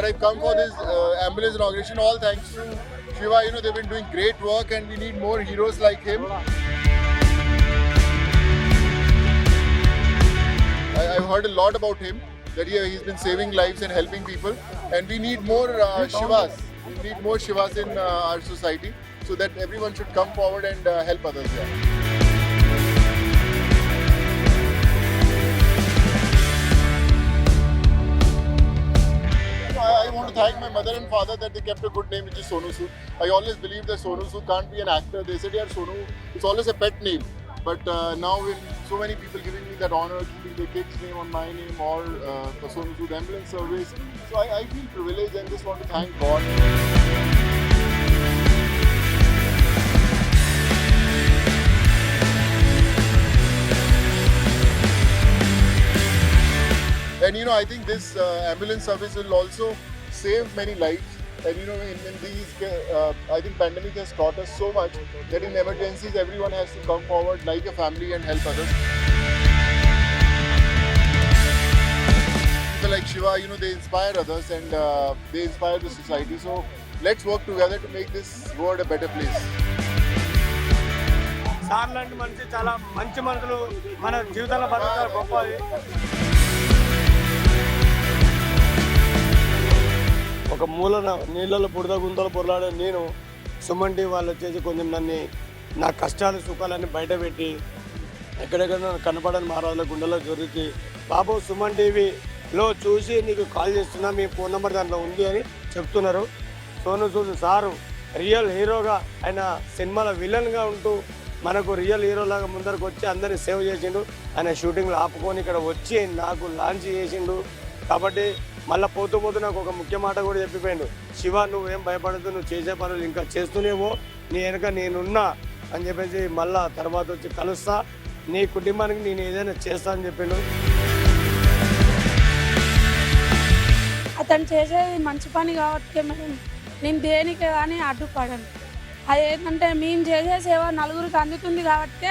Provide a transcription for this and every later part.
that I've come for this ambulance inauguration. All thanks to Shiva. You know, they've been doing great work, and we need more heroes like him. I've heard a lot about him, that he's been saving lives and helping people, and we need more Shivas. We need more Shivas in our society, so that everyone should come forward and help others. Yeah. I want to thank my mother and father that they kept a good name, which is Sonu Sood. I always believed that Sonu Sood can't be an actor. They said, yeah, Sonu, it's always a pet name. But now with so many people giving me that honor, keeping their kid's name on my name or the Sonu Sood ambulance service, so I feel privileged and just want to thank God. And you know, I think this ambulance service will also save many lives. And you know, in these, I think pandemic has taught us so much that in emergencies, everyone has to come forward like a family and help others. People like Shiva, you know, they inspire others and they inspire the society. So let's work together to make this world a better place. Sir లాంటి మనిషి చాలా మంచి మనుషులు మన జీవితంలో బతకాలి గొప్పది. ఒక మూలన నీళ్ళలో బురద గుంతలు పొరలాడే నేను సుమన్ టీవీ వాళ్ళు వచ్చేసి కొంచెం నన్ను నా కష్టాలు సుఖాలన్నీ బయట పెట్టి ఎక్కడెక్కడ కనపడని మహారాజుల గుండెలో జొరికి బాబు సుమన్ టీవీలో చూసి నీకు కాల్ చేస్తున్నా, మీ ఫోన్ నెంబర్ దాంట్లో ఉంది అని చెప్తున్నారు. సోను సూద్ సారు రియల్ హీరోగా ఆయన సినిమాల విలన్గా ఉంటూ మనకు రియల్ హీరోలాగా ముందరకు వచ్చి అందరినీ సేవ్ చేసిండు. ఆయన షూటింగ్లో ఆపుకొని ఇక్కడ వచ్చి నాకు లాంచ్ చేసిండు. కాబట్టి మళ్ళీ పోతూ పోతూ నాకు ఒక ముఖ్య మాట కూడా చెప్పిపోయాడు, శివ నువ్వేం భయపడద్దు, నువ్వు చేసే పనులు ఇంకా చేస్తూనేవో, నీ వెనక నేనున్నా అని చెప్పేసి మళ్ళా తర్వాత వచ్చి కలుస్తా, నీ కుటుంబానికి నేను ఏదైనా చేస్తా అని చెప్పిండు. అతను చేసేది మంచి పని కాబట్టి నేను దేనికి కానీ అడ్డుపడను. అదేంటంటే మేము చేసే సేవ నలుగురికి అందుతుంది కాబట్టి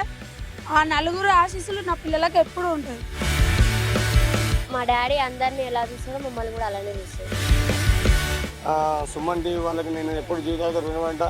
ఆ నలుగురు ఆశీస్సులు నా పిల్లలకు ఎప్పుడూ ఉంటుంది. మా డాడీ అందరినీ ఎలా చూస్తాడో మమ్మల్ని కూడా అలానే చూస్తాడు. సుమన్ టీవీ వాళ్ళకి నేను ఎప్పుడు జీవితాలు వినవంట.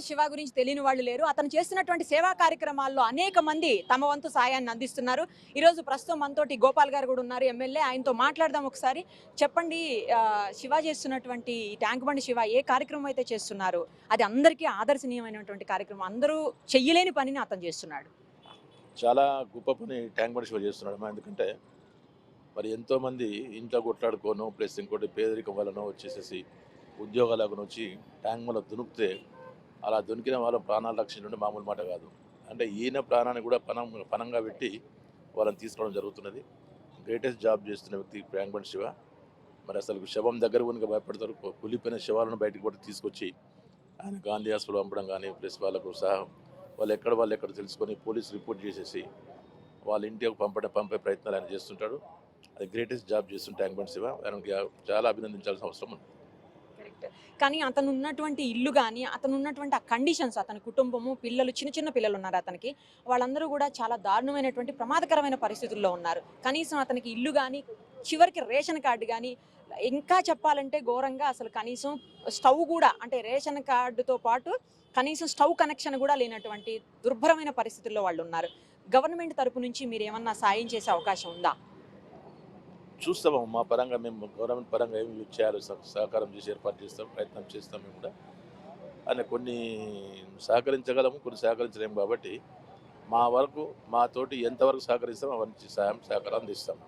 శివ గురించి తెలియని వాళ్ళు లేరు. అతను చేస్తున్నటువంటి సేవా కార్యక్రమాల్లో అనేక మంది తమ వంతు సాయాన్ని అందిస్తున్నారు. ఈరోజు ప్రస్తుతం మనతోటి గోపాల్ గారు కూడా ఉన్నారు, ఎమ్మెల్యే. ఆయనతో మాట్లాడదాం ఒకసారి. చెప్పండి, శివ చేస్తున్నటువంటి ట్యాంక్ బండి శివ ఏ కార్యక్రమం అయితే చేస్తున్నారు అది అందరికీ ఆదర్శనీయమైనటువంటి కార్యక్రమం. అందరూ చెయ్యలేని పనిని అతను చేస్తున్నాడు. చాలా గొప్ప పని ట్యాంక్ బండి శివ చేస్తున్నాడు. ఎందుకంటే మరి ఎంతోమంది ఇంట్లో కొట్లాడుకోను ప్లస్ ఇంకోటి పేదరికం వలన వచ్చేసేసి ఉద్యోగాలకు వచ్చి ట్యాంక్ వల్ల దునికితే అలా దొరికిన వాళ్ళ ప్రాణాలు రక్షించడం మామూలు మాట కాదు. అంటే ఈయన ప్రాణాన్ని కూడా పనంగా పెట్టి వాళ్ళని తీసుకోవడం జరుగుతున్నది. గ్రేటెస్ట్ జాబ్ చేస్తున్న వ్యక్తి ట్యాంక్ బండి శివ. మరి అసలు శవం దగ్గర కనుక భయపడతారు. కులిపోయిన శవాలను బయటకు కూడా తీసుకొచ్చి ఆయన గాంధీ హాస్పిటల్ పంపడం కానీ ప్లస్ వాళ్ళకు సహా వాళ్ళు ఎక్కడ తెలుసుకొని పోలీస్ రిపోర్ట్ చేసేసి వాళ్ళ ఇంటికి పంపే ప్రయత్నాలు ఆయన చేస్తుంటాడు. అది గ్రేటెస్ట్ జాబ్ చేస్తున్న ట్యాంక్ బండి శివ. ఆయనకి చాలా అభినందించాల్సిన అవసరం ఉంది. కానీ అతను ఉన్నటువంటి ఇల్లు కానీ అతను ఉన్నటువంటి ఆ కండిషన్స్, అతని కుటుంబము, పిల్లలు, చిన్న పిల్లలు ఉన్నారు అతనికి, వాళ్ళందరూ కూడా చాలా దారుణమైనటువంటి ప్రమాదకరమైన పరిస్థితుల్లో ఉన్నారు. కనీసం అతనికి ఇల్లు కానీ చివరికి రేషన్ కార్డు కానీ, ఇంకా చెప్పాలంటే ఘోరంగా అసలు కనీసం స్టవ్ కూడా, అంటే రేషన్ కార్డుతో పాటు కనీసం స్టవ్ కనెక్షన్ కూడా లేనటువంటి దుర్భరమైన పరిస్థితుల్లో వాళ్ళు ఉన్నారు. గవర్నమెంట్ తరపు నుంచి మీరు ఏమన్నా సాయం చేసే అవకాశం ఉందా? చూస్తాము. మా పరంగా మేము గవర్నమెంట్ పరంగా ఏమి చేయాలో సహకారం చేసి ఏర్పాటు చేస్తాం, ప్రయత్నం చేస్తాం. మేము కూడా ఆయన కొన్ని సహకరించగలము, కొన్ని సహకరించలేము. కాబట్టి మా వరకు మాతోటి ఎంతవరకు సహకరిస్తామో అవన్నీ సాయం సహకారం అందిస్తాం.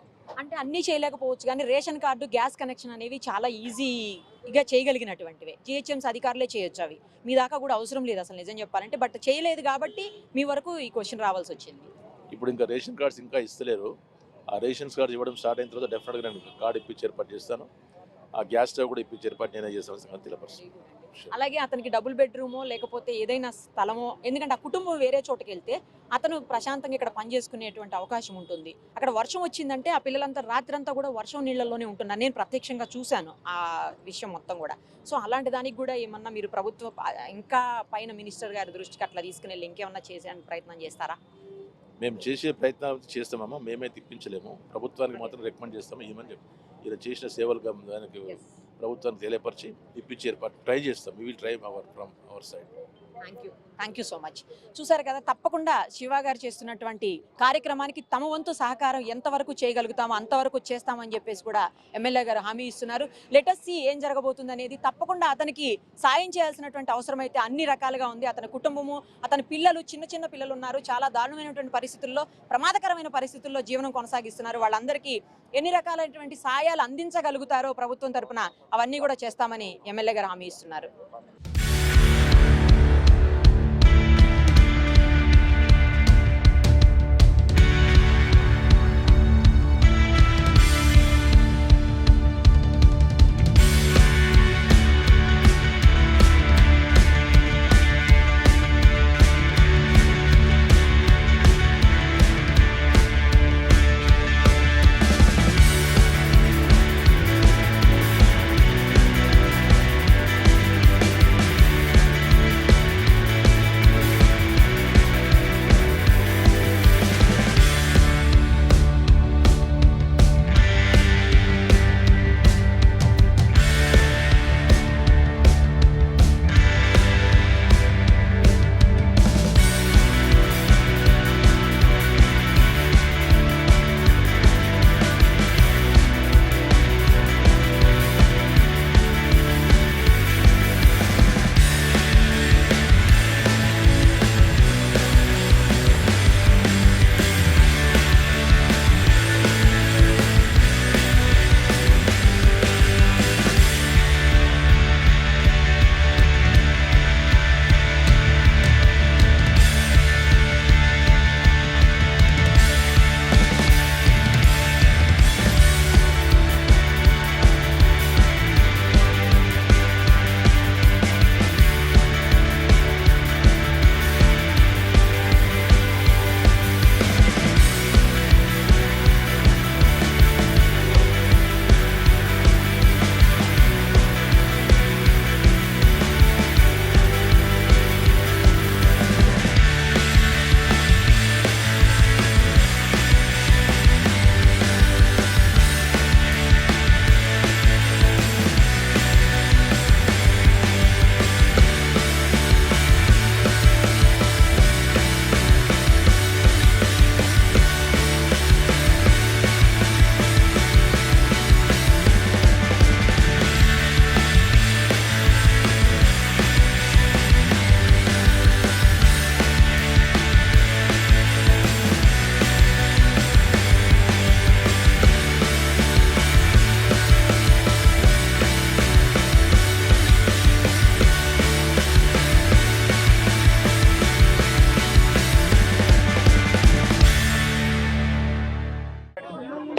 అంటే అన్నీ చేయలేకపోవచ్చు కానీ రేషన్ కార్డు, గ్యాస్ కనెక్షన్ అనేవి చాలా ఈజీగా చేయగలిగినటువంటివే. జిహెచ్ఎంసీ అధికారులే చేయొచ్చు అవి. మీ దాకా కూడా అవసరం లేదు అసలు నిజం చెప్పాలంటే. బట్ చేయలేదు కాబట్టి మీ వరకు ఈ క్వశ్చన్ రావాల్సి వచ్చింది. ఇప్పుడు ఇంకా రేషన్ కార్డ్స్ ఇంకా ఇస్తలేరు. ఆ రేషన్ కార్డ్స్ ఇవ్వడం స్టార్ట్ అయిన తర్వాత డెఫినెట్గా నేను కార్డు ఇప్పించి ఏర్పాటు చేస్తాను. ఆ గ్యాస్ స్టవ్ కూడా ఇప్పించి ఏర్పాటు నేనే చేస్తాను సంగతి తెలియపరుస్తాను. అలాగే అతనికి డబుల్ బెడ్రూమో లేకపోతే ఏదైనా స్థలమో, ఎందుకంటే ఆ కుటుంబం వేరే చోటుకి వెళ్తే అతను ప్రశాంతంగా ఇక్కడ పని చేసుకునేటువంటి అవకాశం ఉంటుంది. అక్కడ వర్షం వచ్చిందంటే ఆ పిల్లలంతా రాత్రంతా కూడా వర్షం నీళ్ళల్లోనే ఉంటున్నారు. నేను ప్రత్యక్షంగా చూశాను ఆ విషయం మొత్తం కూడా. సో అలాంటి దానికి కూడా ఏమన్నా మీరు ప్రభుత్వ ఇంకా పైన మినిస్టర్ గారి దృష్టికి అట్లా తీసుకుని ఇంకేమన్నా చేసే ప్రయత్నం చేస్తారా? మేము చేసే ప్రయత్నాలు చేస్తామమ్మా. మేమే తిప్పించలేము. ప్రభుత్వానికి మాత్రం రికమెండ్ చేస్తాము ఏమని చెప్పి ఇలా చేసిన సేవలు దానికి ప్రభుత్వానికి తెలియపరిచి ఇప్పించి ఏర్పాటు ట్రై చేస్తాం. We will try from our side. Thank you so much. చూసారు కదా, తప్పకుండా శివ గారు చేస్తున్నటువంటి కార్యక్రమానికి తమ వంతు సహకారం ఎంతవరకు చేయగలుగుతామో అంతవరకు చేస్తామని చెప్పేసి కూడా ఎమ్మెల్యే గారు హామీ ఇస్తున్నారు. లెటస్ సీ ఏం జరగబోతుంది అనేది. తప్పకుండా అతనికి సాయం చేయాల్సినటువంటి అవసరం అయితే అన్ని రకాలుగా ఉంది. అతని కుటుంబము, అతని పిల్లలు, చిన్న చిన్న పిల్లలు ఉన్నారు. చాలా దారుణమైనటువంటి పరిస్థితుల్లో, ప్రమాదకరమైన పరిస్థితుల్లో జీవనం కొనసాగిస్తున్నారు. వాళ్ళందరికీ ఎన్ని రకాలైనటువంటి సాయాలు అందించగలుగుతారో ప్రభుత్వం తరపున అవన్నీ కూడా చేస్తామని ఎమ్మెల్యే గారు హామీ ఇస్తున్నారు.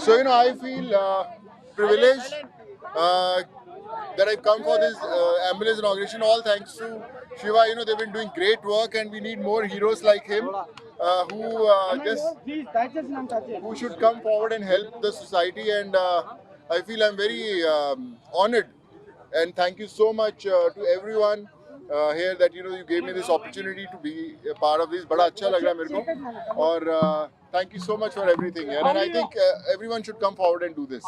So, I feel privileged that I've come for this ambulance inauguration. All thanks to Shiva. They've been doing great work, and we need more heroes like him who should come forward and help the society. And I feel I'm very honored. And thank you so much to everyone here that you gave me this opportunity to be a part of this. Bada acha lag raha hai mere ko. Aur thank you so much for everything. And I think everyone should come forward and do this.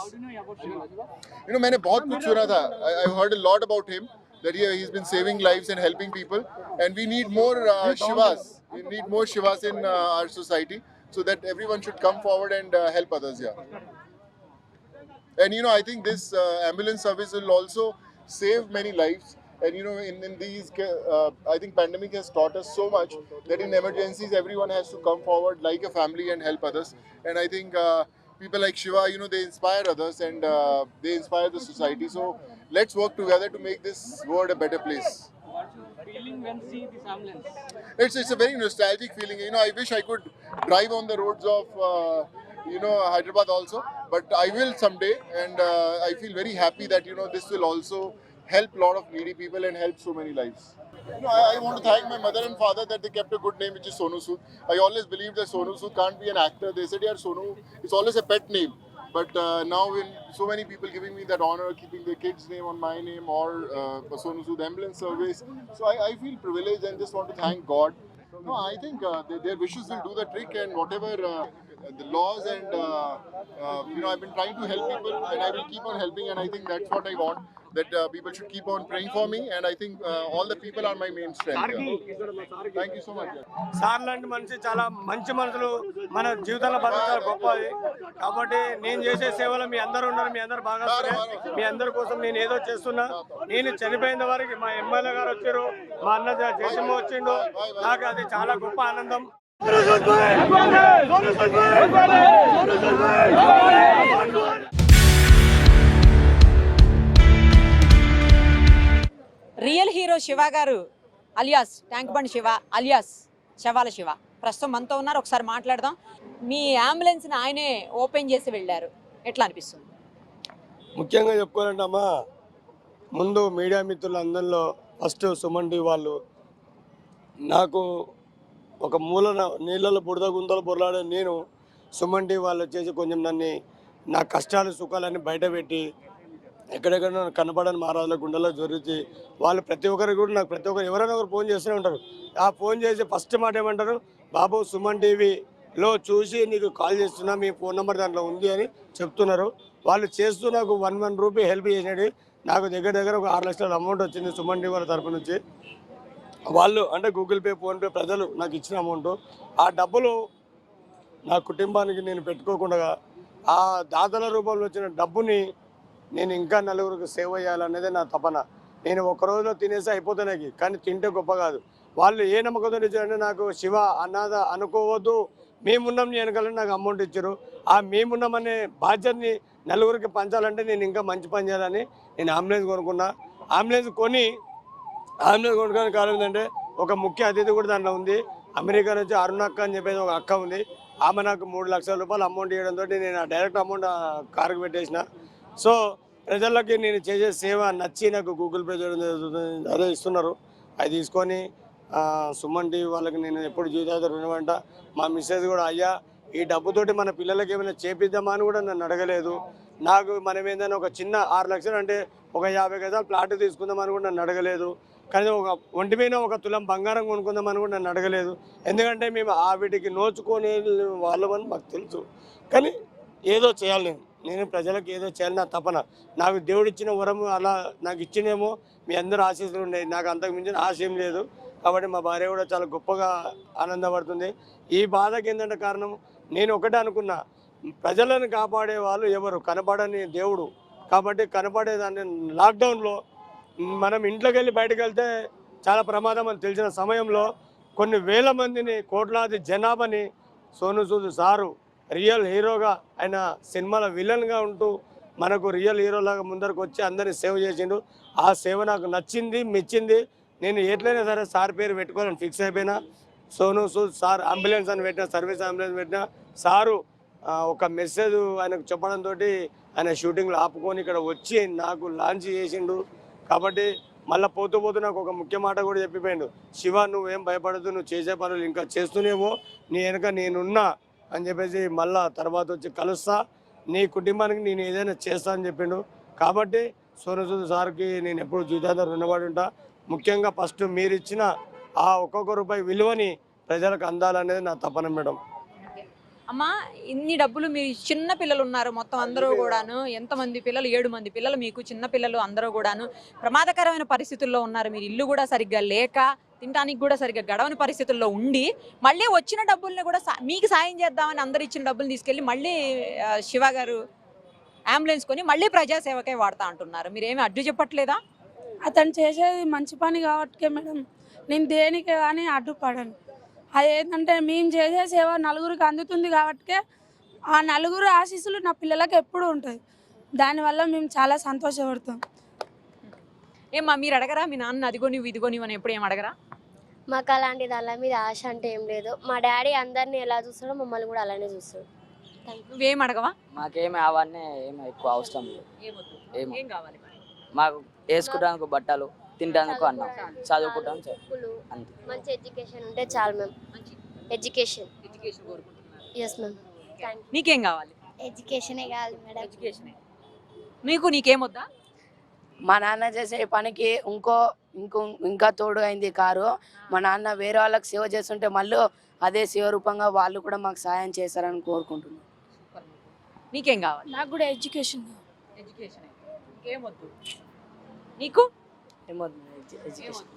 मैंने बहुत कुछ सुना था. I've heard a lot about him. That he's been saving lives and helping people. And we need more Shivas. We need more Shivas in our society. So that everyone should come forward and help others. And I think this ambulance service will also save many lives. And in these, I think pandemic has taught us so much that in emergencies, everyone has to come forward like a family and help others. And I think people like Shiva, they inspire others and they inspire the society. So let's work together to make this world a better place. Feeling when see this ambulance. It's a very nostalgic feeling. I wish I could drive on the roads of Hyderabad also, but I will someday, and I feel very happy that this will also help a lot of needy people and help so many lives. I want to thank my mother and father that they kept a good name, which is Sonu Sood. I always believed that Sonu Sood can't be an actor. They said, "Yeah, Sonu." It's always a pet name. But now, with so many people giving me that honor, keeping their kids' name on my name or Sonu Sood Ambulance Service, so I feel privileged and just want to thank God. No, I think their wishes will do the trick, and whatever the laws and I've been trying to help people, and I will keep on helping, and I think that's what I want. That people should keep on praying for me, and I think all the people are my main strength. Thank you so much. Sir లాంటి మనిషి చాలా మంచి మనుషులు మన జీవితంలో బతకాల గొప్పది. కాబట్టి నేను చేసే సేవలు మీ అందరూ ఉన్నారు, మీ అందరు బాగా మీ అందరి కోసం నేను ఏదో చేస్తున్నా. నేను చనిపోయిన వరకు మా ఎమ్మెల్యే గారు వచ్చారు, మా అన్న జయసింహ వచ్చిండు. నాకు అది చాలా గొప్ప ఆనందం. రియల్ హీరో శివ గారు alias tank bund Shiva alias శవాల శివ ప్రస్తుతం మనతో ఉన్నారు. ఒకసారి మాట్లాడదాం. మీ అంబులెన్స్ని ఆయనే ఓపెన్ చేసి వెళ్ళారు, ఎట్లా అనిపిస్తుంది? ముఖ్యంగా చెప్పుకోవాలంటే అమ్మా, ముందు మీడియా మిత్రులు అందరిలో ఫస్ట్ సుమన్ టీవీ వాళ్ళు నాకు ఒక మూలన నీళ్ళలో బురద గుంతలు బొరలాడే నేను సుమన్ టీవీ వాళ్ళు వచ్చేసి కొంచెం నా కష్టాలు సుఖాలన్నీ బయట పెట్టి ఎక్కడెక్కడ కనపడని మహారాజుల గుండెలో జరుగుతుంది. వాళ్ళు ప్రతి ఒక్కరు కూడా నాకు ప్రతి ఒక్కరు ఎవరైనా ఒకరు ఫోన్ చేస్తూనే ఉంటారు. ఆ ఫోన్ చేసి ఫస్ట్ మాట ఏమంటారు, బాబు సుమన్ టీవీలో చూసి నీకు కాల్ చేస్తున్నా, మీ ఫోన్ నెంబర్ దాంట్లో ఉంది అని చెప్తున్నారు. వాళ్ళు చేస్తూ నాకు 1 రూపీ హెల్ప్ చేసినది. నాకు దగ్గర ఒక 6 లక్షల అమౌంట్ వచ్చింది సుమన్ టీవీ వాళ్ళ తరపు నుంచి. వాళ్ళు అంటే గూగుల్ పే, ఫోన్పే ప్రజలు నాకు ఇచ్చిన అమౌంట్, ఆ డబ్బులు నా కుటుంబానికి నేను పెట్టుకోకుండా ఆ దాతల రూపంలో వచ్చిన డబ్బుని నేను ఇంకా నలుగురికి సేవ చేయాలనేది నా తపన. నేను ఒక రోజులో తినేసి అయిపోతానికి, కానీ తింటే గొప్ప కాదు. వాళ్ళు ఏ నమ్మకంతో ఇచ్చారంటే, నాకు శివ అనాథ అనుకోవద్దు, మేమున్నాం నీ వెనకాలని నాకు అమౌంట్ ఇచ్చారు. ఆ మేమున్నామనే బాధ్యతని నలుగురికి పంచాలంటే నేను ఇంకా మంచి పని చేయాలని నేను అంబులెన్స్ కొనుక్కున్నా. అంబులెన్స్ కొనుక్కోవడానికి కారణం ఏంటంటే, ఒక ముఖ్య అతిథి కూడా దాంట్లో ఉంది. అమెరికా నుంచి అరుణక్క అని చెప్పేసి ఒక అక్క ఉంది. ఆమె నాకు 3 లక్షల రూపాయలు అమౌంట్ ఇవ్వడంతో నేను డైరెక్ట్ అమౌంట్ కారుకు పెట్టేసిన. సో ప్రజలకి నేను చేసే సేవ నచ్చి నాకు గూగుల్ పే చేయడం జరుగుతుంది. అదే ఇస్తున్నారు. అది తీసుకొని సుమన్ టీవీ వాళ్ళకి నేను ఎప్పుడు జీవితాలు రుణమంట. మా మిస్సెస్ కూడా, అయ్యా ఈ డబ్బుతోటి మన పిల్లలకి ఏమైనా చేపిద్దామా అని కూడా నన్ను అడగలేదు. నాకు మనం ఏంటంటే ఒక చిన్న 6 లక్షలు అంటే ఒక 50 గజాలు ప్లాట్ తీసుకుందామని కూడా నన్ను అడగలేదు. కానీ ఒక ఒంటి మీద 1 తులం బంగారం కొనుక్కుందామని కూడా నన్ను అడగలేదు. ఎందుకంటే మేము వీటికి నోచుకొని వాళ్ళమని మాకు తెలుసు. కానీ ఏదో చేయాలి, నేను ప్రజలకు ఏదో చేయాలి నా తపన. నాకు దేవుడు ఇచ్చిన వరము అలా నాకు ఇచ్చినేమో మీ అందరూ ఆశీస్సులు ఉన్నాయి. నాకు అంతకు మించిన ఆశ ఏం లేదు. కాబట్టి మా భార్య కూడా చాలా గొప్పగా ఆనందపడుతుంది. ఈ బాధకి ఏంటంటే కారణం, నేను ఒకటే అనుకున్నా, ప్రజలను కాపాడే వాళ్ళు ఎవరు, కనపడని దేవుడు. కాబట్టి కనపడేదాన్ని లాక్డౌన్లో మనం ఇంట్లోకి వెళ్ళి బయటకు వెళ్తే చాలా ప్రమాదం అని తెలిసిన సమయంలో కొన్ని వేల మందిని, కోట్లాది జనాభాని సోను సూద్ సారు రియల్ హీరోగా, ఆయన సినిమాల విలన్గా ఉంటూ మనకు రియల్ హీరోలాగా ముందరకు వచ్చి అందరినీ సేవ చేసిండు. ఆ సేవ నాకు నచ్చింది, మెచ్చింది. నేను ఎట్లయినా సరే సార్ పేరు పెట్టుకోవాలని ఫిక్స్ అయిపోయినా. సోను సూద్ సార్ అంబులెన్స్ అని పెట్టిన, సర్వీస్ అంబులెన్స్ పెట్టిన. సారు ఒక మెసేజ్ ఆయనకు చెప్పడంతో ఆయన షూటింగ్లో ఆపుకొని ఇక్కడ వచ్చి నాకు లాంచ్ చేసిండు. కాబట్టి మళ్ళీ పోతూ నాకు ఒక ముఖ్య మాట కూడా చెప్పిపోయిండు, శివ నువ్వేం భయపడద్దు, నువ్వు చేసే పనులు ఇంకా చేస్తూనేమో, నీ వెనక నేనున్నా అని చెప్పేసి మళ్ళా తర్వాత వచ్చి కలుస్తా, నీ కుటుంబానికి నేను ఏదైనా చేస్తా అని చెప్పిండు. కాబట్టి సోను సూద్ సార్కి నేను ఎప్పుడు జీవితాంతం రుణపడి ఉంటా. ముఖ్యంగా ఫస్ట్ మీరు ఇచ్చిన ఆ ఒక్కొక్క రూపాయి విలువని ప్రజలకు అందాలనేది నా తపన మేడం. అమ్మా, ఇన్ని డబ్బులు, మీరు చిన్న పిల్లలు ఉన్నారు మొత్తం అందరూ కూడాను, ఎంతమంది పిల్లలు? 7 మంది పిల్లలు మీకు, చిన్న పిల్లలు అందరూ కూడాను ప్రమాదకరమైన పరిస్థితుల్లో ఉన్నారు. మీరు ఇల్లు కూడా సరిగ్గా లేక, తినడానికి కూడా సరిగ్గా గడవని పరిస్థితుల్లో ఉండి, మళ్ళీ వచ్చిన డబ్బుల్ని కూడా మీకు సాయం చేద్దామని అందరు ఇచ్చిన డబ్బులు తీసుకెళ్ళి మళ్ళీ శివ గారు అంబులెన్స్ కొని మళ్ళీ ప్రజాసేవకే వాడుతూ అంటున్నారు. మీరేమి అడ్డు చెప్పట్లేదా? అతను చేసేది మంచి పని కాబట్టి మేడం నేను దేనికి కానీ అడ్డుపడను. అది ఏంటంటే మేము చేసే సేవ నలుగురికి అందుతుంది కాబట్టి ఆ నలుగురు ఆశీస్సులు నా పిల్లలకి ఎప్పుడూ ఉంటుంది. దానివల్ల మేము చాలా సంతోషపడతాం. ఏమ్మా మీరు అడగరా మీ నాన్న అదిగో నువ్వు ఇదిగో నువ్వు అని ఎప్పుడు ఏం అడగరా? మాకు అలాంటి దాని మీద ఆశ అంటే ఏం లేదు. మా డాడీ అందరినీ ఎలా చూస్తాడో మమ్మల్ని కూడా అలానే చూస్తాడు. నువ్వేం అడగవా? మాకేమి అవన్నీ ఏమి ఎక్కువ అవసరం లేదు. ఏమో. ఏం కావాలి? మాకు వేసుకోవడానికి బట్టలు, తినడానికి అన్నం, చదువుకోవడానికి స్కూలు, అంతే. మంచి ఎడ్యుకేషన్ ఉంటే చాలు మ్యామ్. మంచి ఎడ్యుకేషన్. ఎడ్యుకేషన్ కోరుకుంటున్నారు. Yes ma'am. నీకేం కావాలి? ఎడ్యుకేషనే కావాలి మేడం. ఎడ్యుకేషనే. నీకేమొద్దా? మా నాన్న చేసే పనికి ఇంకా తోడు అయింది కారు. మా నాన్న వేరే వాళ్ళకి సేవ చేస్తుంటే మళ్ళీ అదే సేవ రూపంగా వాళ్ళు కూడా మాకు సహాయం చేస్తారని కోరుకుంటున్నాను. నీకేం కావాలి? నాకు కూడా ఎడ్యుకేషన్. ఎడ్యుకేషనే. ఇంకేమొద్దు. నీకు ఎడ్యుకేషన్.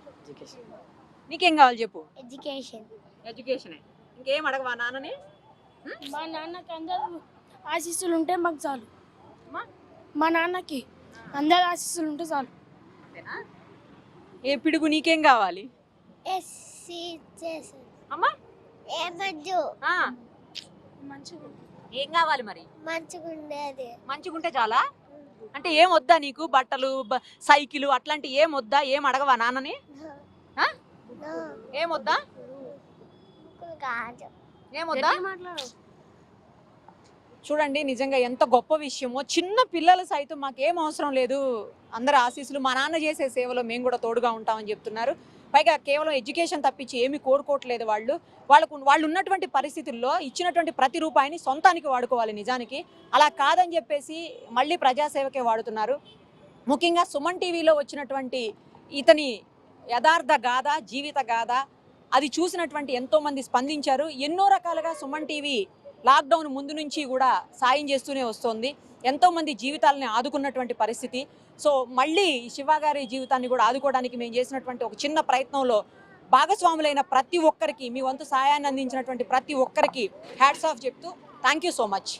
నీకేం కావాలి చెప్పు? ఎడ్యుకేషన్. ఎడ్యుకేషనే. ఇంకేం అడగవా నాన్నని? మా నాన్నకి అందరూ ఆశీస్సులు ఉంటే మాకు చాలు. అమ్మా? మా నాన్నకి అందరు ఆశీస్సులు ఉంటే చాలు. అంతేనా? ఏ పిడుగు నీకేం కావాలి? అమ్మా ఏమద్దు. ఆ, మంచిగా ఏం కావాలి మరి? మంచిగా ఉండేది. మంచిగుంటే చాలా? అంటే ఏం వద్దా నీకు? బట్టలు సైకిల్ అట్లాంటి ఏం వద్దా? ఏం అడగవా నాన్నని? ఆ? ఏం వద్దా? ఏం వద్దా? చూడండి నిజంగా ఎంత గొప్ప విషయమో. చిన్న పిల్లలు సైతం మాకేం అవసరం లేదు, అందరు ఆశీస్సులు, మా నాన్న చేసే సేవలో మేము కూడా తోడుగా ఉంటామని చెప్తున్నారు. పైగా కేవలం ఎడ్యుకేషన్ తప్పించి ఏమీ కోరుకోవట్లేదు. వాళ్ళు ఉన్నటువంటి పరిస్థితుల్లో ఇచ్చినటువంటి ప్రతి రూపాయిని సొంతానికి వాడుకోవాలి. నిజానికి అలా కాదని చెప్పేసి మళ్ళీ ప్రజాసేవకే వాడుతున్నారు. ముఖ్యంగా సుమన్ టీవీలో వచ్చినటువంటి ఇతని యథార్థ గాథ, జీవిత గాథ అది చూసినటువంటి ఎంతోమంది స్పందించారు. ఎన్నో రకాలుగా సుమన్ టీవీ లాక్డౌన్ ముందు నుంచి కూడా సాయం చేస్తూనే వస్తుంది. ఎంతోమంది జీవితాలని ఆదుకున్నటువంటి పరిస్థితి. సో మళ్ళీ శివ గారి జీవితాన్ని కూడా ఆదుకోవడానికి మేము చేసినటువంటి ఒక చిన్న ప్రయత్నంలో భాగస్వాములైన ప్రతి ఒక్కరికి, మీ వంతు సాయాన్ని అందించినటువంటి ప్రతి ఒక్కరికి హ్యాట్స్ ఆఫ్ చెప్తూ థ్యాంక్ యూ సో మచ్.